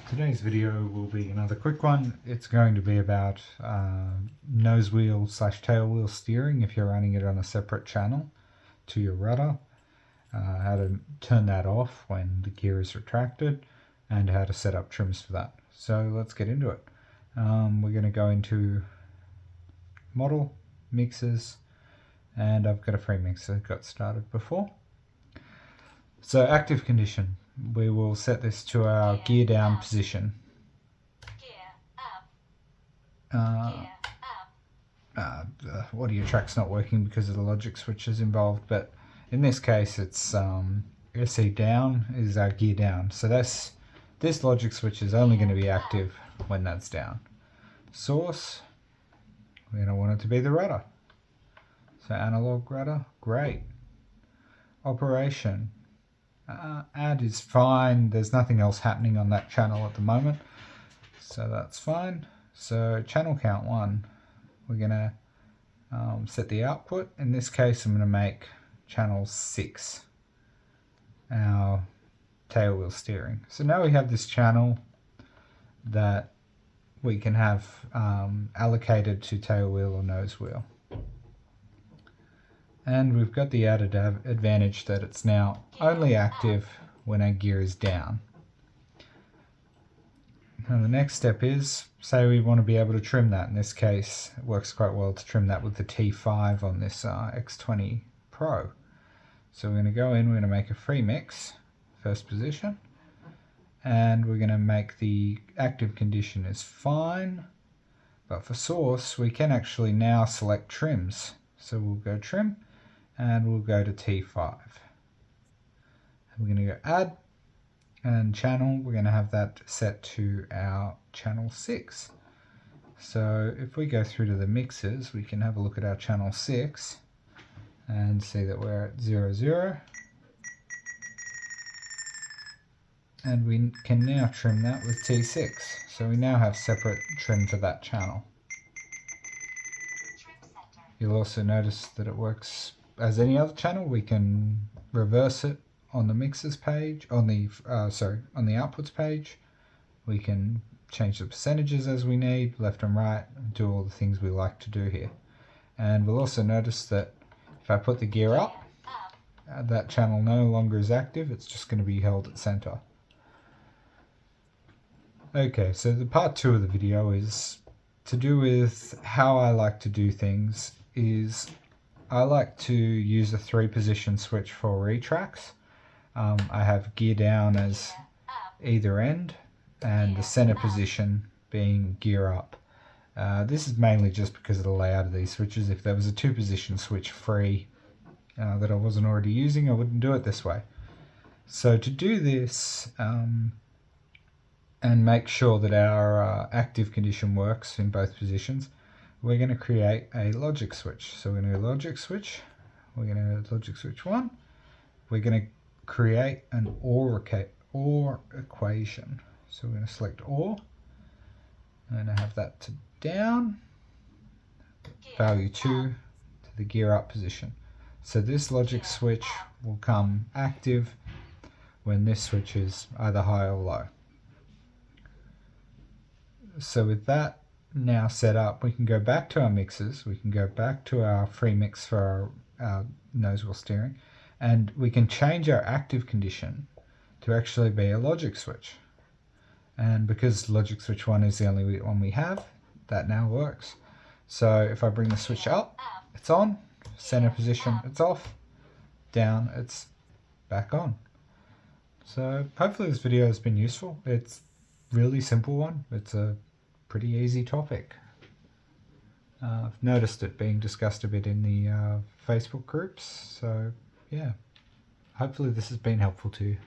Today's video will be another quick one. It's going to be about nose wheel / tailwheel steering if you're running it on a separate channel to your rudder, how to turn that off when the gear is retracted, and how to set up trims for that. So let's get into it. We're going to go into model, mixers, and I've got a free mixer that got started before. So active condition, we will set this to our gear down position. Audio track's not working because of the logic switches involved, but in this case it's SE down is our gear down. So this logic switch is only going to be active when that's down. Source, we're going to want it to be the rudder. So analog rudder, great. Operation, add is fine. There's nothing else happening on that channel at the moment, so that's fine. So channel count 1, we're going to set the output. In this case I'm going to make channel 6 our tailwheel steering. So now we have this channel that we can have allocated to tailwheel or nose wheel. And we've got the added advantage that it's now only active when our gear is down. Now the next step is, say we want to be able to trim that. In this case, it works quite well to trim that with the T5 on this X20 Pro. So we're going to go in, we're going to make a free mix, first position, and we're going to make the active condition is fine, but for source we can actually now select trims. So we'll go trim, and we'll go to T5. We're going to go add, and channel, we're going to have that set to our channel 6. So if we go through to the mixers, we can have a look at our channel 6 and see that we're at 0, 0. And we can now trim that with T6. So we now have separate trim for that channel. You'll also notice that it works as any other channel. We can reverse it on the mixers page, on the outputs page. We can change the percentages as we need, left and right, do all the things we like to do here. And we'll also notice that if I put the gear up, that channel no longer is active, it's just going to be held at center. Okay, so the part 2 of the video is to do with how I like to do things. I like to use a 3-position switch for retracts. I have gear down as either end and the center position being gear up. This is mainly just because of the layout of these switches. If there was a 2-position switch free that I wasn't already using, I wouldn't do it this way. So to do this and make sure that our active condition works in both positions, we're going to create a logic switch. So we're going to go logic switch, we're going to go logic switch 1, we're going to create an OR equation. So we're going to select OR, I'm going to have that to down, value 2 to the gear up position. So this logic switch will come active when this switch is either high or low. So with that now set up, we can go back to our mixers, we can go back to our free mix for our nose wheel steering, and we can change our active condition to actually be a logic switch. And because logic switch 1 is the only one we have, that now works. So if I bring the switch up, it's on, center position, it's off, down, it's back on. So hopefully this video has been useful. It's really simple one. It's a pretty easy topic. I've noticed it being discussed a bit in the Facebook groups, so yeah, hopefully this has been helpful to you.